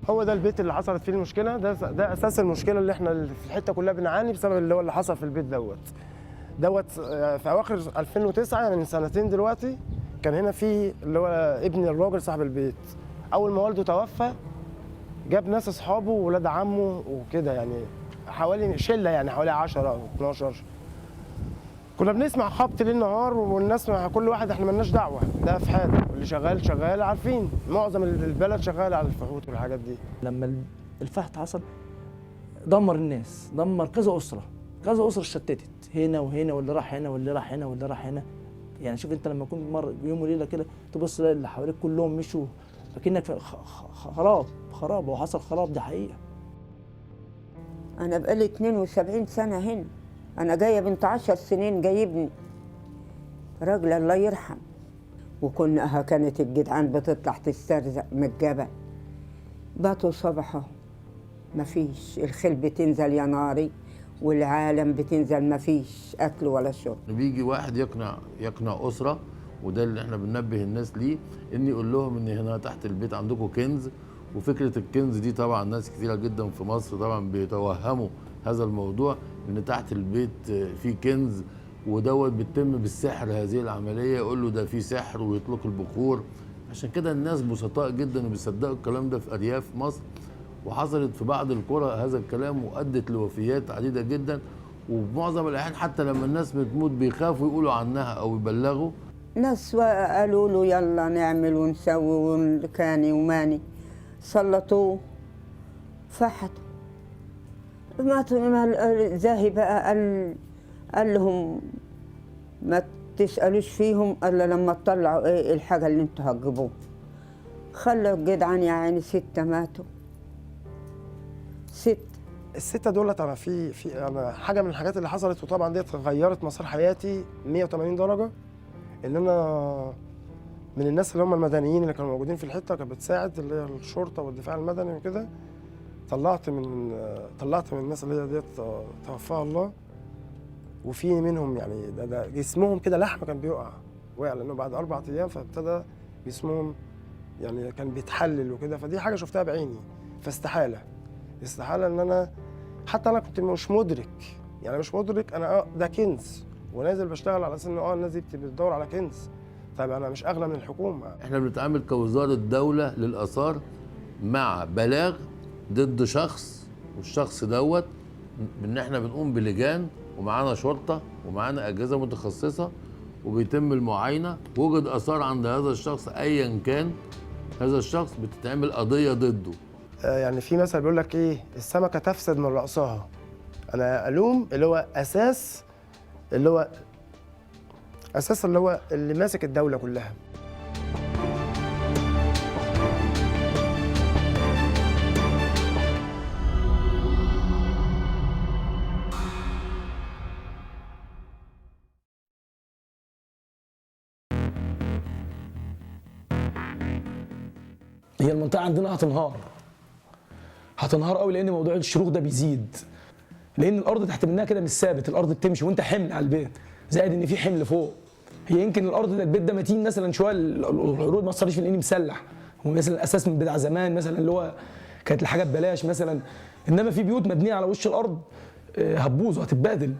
هو ده البيت اللي حصلت فيه المشكله، ده اساس المشكله اللي احنا في الحته كلها بنعاني بسبب اللي حصل في البيت دوت في اواخر 2009، يعني من سنتين دلوقتي. كان هنا في اللي هو ابن الراجل صاحب البيت، اول ما والده توفى جاب ناس اصحابه وولاد عمه وكده، يعني حوالي شله، يعني حوالي 10 او 12. كنا بنسمع خبط ليل نهار، والناس مع كل واحد احنا مالناش دعوه، ده في حاله، واللي شغال شغال، عارفين معظم البلد شغال على الفحوط والحاجات دي. لما الفحت حصل دمر الناس، دمر كذا اسره، كذا اسره اتشتتت هنا وهنا، واللي راح هنا واللي راح هنا واللي راح هنا. يعني شوف انت لما يكون مر يوم وليله كده تبص تلاقي اللي حواليك كلهم مشوا، اكنك في خراب، وحصل خراب، دي حقيقه. انا بقالي 72 سنه هنا، انا جايه بنت 10 سنين جايبني راجل الله يرحم. وكنا كانت الجدعان بتطلع تسترزق من الجبل، باتوا صبحه مفيش، الخيل بتنزل يا ناري والعالم بتنزل، مفيش اكل ولا شرب. بيجي واحد يقنع اسره، وده اللي احنا بننبه الناس ليه، ان يقول لهم ان هنا تحت البيت عندكم كنز. وفكره الكنز دي طبعا ناس كثيره جدا في مصر طبعا بيتوهموا هذا الموضوع، ان تحت البيت في كنز، ودوت بيتم بالسحر. هذه العمليه يقول له ده في سحر ويطلق البخور. عشان كده الناس بسطاء جدا وبيصدقوا الكلام ده في ارياف مصر، وحصلت في بعض القرى هذا الكلام، وادت لوفيات عديده جدا. وبمعظم الاحيان حتى لما الناس بتموت بيخافوا يقولوا عنها او يبلغوا. ناس قالوا له يلا نعمل ونسوي وكاني وماني، سلطوه فحتوا. ما زاهي بقى قال لهم ما تسألوش فيهم الا لما تطلعوا ايه الحاجه اللي انتوا هتجيبوها. خلوا الجدعان يا عيني 6 ماتوا، 6. الستة دولت انا انا حاجه من الحاجات اللي حصلت، وطبعا ديت غيرت مسار حياتي 180 درجه. ان انا من الناس اللي هم المدنيين اللي كانوا موجودين في الحته، كانت بتساعد اللي هي الشرطه والدفاع المدني وكده. طلعت من الناس اللي هي ديت توفاها الله. وفي منهم يعني ده جسمهم كده لحم كان وقع لانه بعد 4 ايام، فابتدى جسمهم يعني كان بيتحلل وكده. فدي حاجه شفتها بعيني، فاستحاله ان انا حتى انا كنت مش مدرك، يعني مش مدرك انا ده كنز ونازل بشتغل على اساس ان الناس دي بتدور على كنز. طيب انا مش اغلى من الحكومه. احنا بنتعامل كوزاره دوله للاثار مع بلاغ ضد شخص، والشخص دوت ان احنا بنقوم بلجان، ومعانا شرطه ومعانا اجهزه متخصصه، وبيتم المعاينه. وجد اثار عند هذا الشخص ايا كان هذا الشخص بتتعمل قضيه ضده. يعني في مثل بيقول لك ايه، السمكه تفسد من راسها. انا الوم اللي هو اساس اللي ماسك الدوله كلها. هي المنطقه عندنا هتنهار قوي، لان موضوع الشروخ ده بيزيد، لان الارض تحت منها كده مش ثابت، الارض بتمشي وانت حمل على البيت، زائد ان في حمل فوق. هي يمكن الارض ده البيت ده متين مثلا شويه، العروض ما تصرفش في لاني مسلح، هو مثلا الاساس من بتاع زمان مثلا اللي هو كانت الحاجات ببلاش مثلا، انما في بيوت مبنيه على وش الارض هتبوظ وهتتبهدل.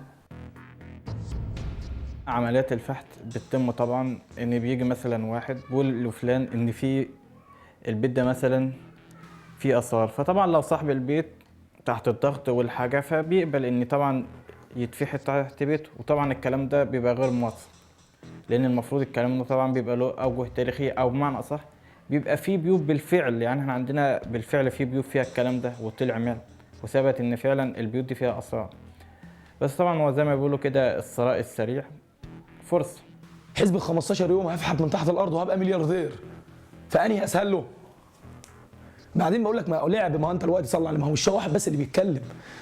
عمليات الفحت بتتم طبعا ان بيجي مثلا واحد بيقول لفلان ان في البيت ده مثلا فيه اثار، فطبعا لو صاحب البيت تحت الضغط والحاجه فبيقبل ان طبعا يتفحت تحت بيته. وطبعا الكلام ده بيبقى غير موثق، لان المفروض الكلام ده طبعا بيبقى له اوجه تاريخيه، او بمعنى اصح بيبقى فيه بيوت بالفعل، يعني احنا عندنا بالفعل في بيوت فيها الكلام ده وطلع مال وثبت ان فعلا البيوت دي فيها اثار. بس طبعا هو زي ما بيقولوا كده الثراء السريع فرصه. حسبة 15 يوم هفحت من تحت الارض وهبقى ملياردير، فانهي اسهل له؟ بعدين بقول لك ما لعب، ما انت الوقت صلى على، ما هو مش واحد بس اللي بيتكلم،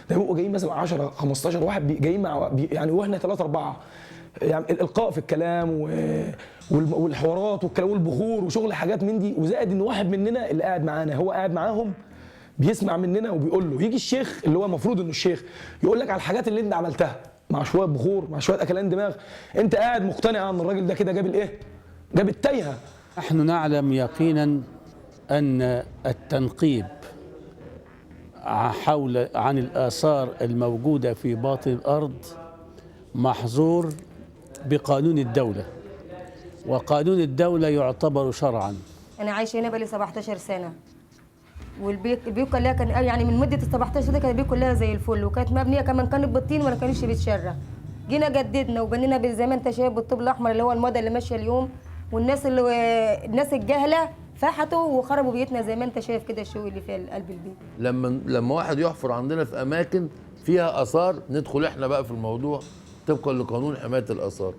ده بيبقوا جايين مثلا 10 15 واحد جايين مع يعني، واحنا 3 4 يعني الالقاء في الكلام والحوارات والكلام والبخور وشغل حاجات من دي. وزائد ان واحد مننا اللي قاعد معانا هو قاعد معاهم بيسمع مننا وبيقول له، يجي الشيخ اللي هو المفروض انه الشيخ يقول لك على الحاجات اللي انت عملتها مع شويه بخور مع شويه اكلان دماغ، انت قاعد مقتنع ان الراجل ده كده جاب الايه؟ جاب التايهه. نحن نعلم يقينا ان التنقيب عن الآثار الموجودة في باطن الأرض محظور بقانون الدولة، وقانون الدولة يعتبر شرعا. انا عايشه هنا بقالي 17 سنه، البيوت كلها كان يعني من مده ال 17 سنه كانت البيوت كلها زي الفل، وكانت مبنيه كمان كانت بالطين ولا كانش بيتشرى. جينا جددنا وبنينا زي ما انت شايف بالطوب الاحمر اللي هو الموضه اللي ماشيه اليوم، الناس الجاهله فحتوا وخربوا بيوتنا زي ما انت شايف كده الشوي اللي في قلب البيت. لما واحد يحفر عندنا في اماكن فيها اثار، ندخل احنا بقى في الموضوع طبقا لقانون حمايه الاثار،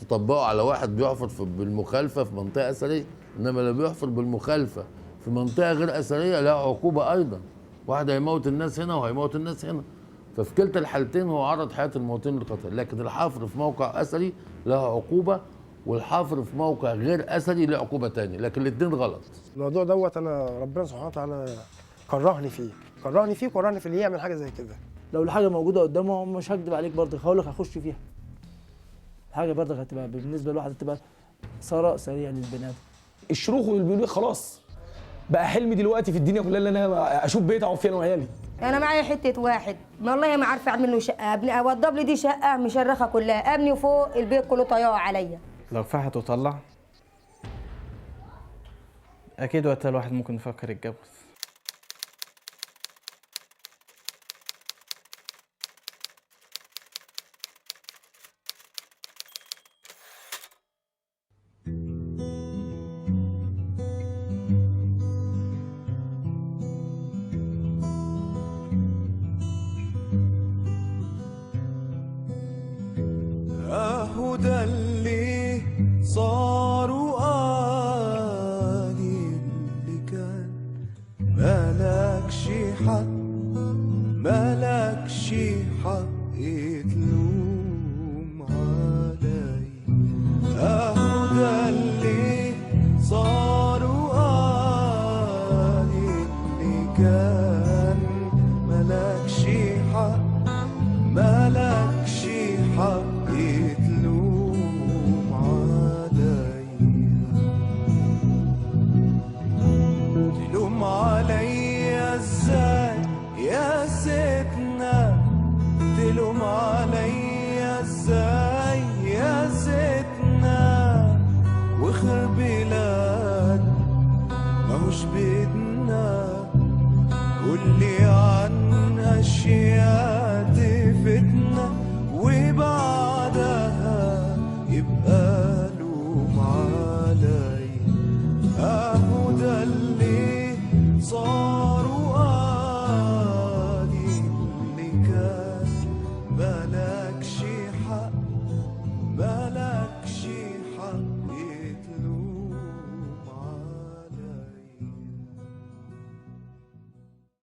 تطبقه على واحد بيحفر بالمخالفه في منطقه اثريه، انما اللي بيحفر بالمخالفه في منطقه غير اثريه لها عقوبه ايضا. واحد هيموت الناس هنا وهيموت الناس هنا، ففي كلتا الحالتين هو عرض حياه المواطنين للخطر. لكن الحفر في موقع اثري لها عقوبه، والحفر في موقع غير اثري له عقوبه تانية، لكن الاثنين غلط. الموضوع دوت انا ربنا سبحانه وتعالى كرهني فيه وكرهني في اللي يعمل حاجه زي كده. لو الحاجه موجوده قدامه مش هكدب عليك برضه هقول لك هخش فيها. الحاجه برضه هتبقى بالنسبه لواحد هتبقى ثراء سريع للبني ادم. الشروخ اللي بيقولوا خلاص بقى حلمي دلوقتي في الدنيا كلها ان انا اشوف بيت اقعد فيه انا وعيالي. انا معايا حته واحد والله ما عارفه اعمل له شقه، ابني اوضب لي دي شقه مشرخه كلها، ابني فوق البيت كله طياره عليا. لو فحت وطلع اكيد وقتها الواحد ممكن يفكر يتجوز. اهو ده اللي صار وقالي اللي كان مالكش حق تلوم علي. اهو ده اللي صار وقالي اللي كان مالكش حق تلوم عليا ازاي يا ستنا، تلوم عليا ازاي يا ستنا، وخر بلاد ماهوش بيدنا، قولي عن اشياء تفتنا.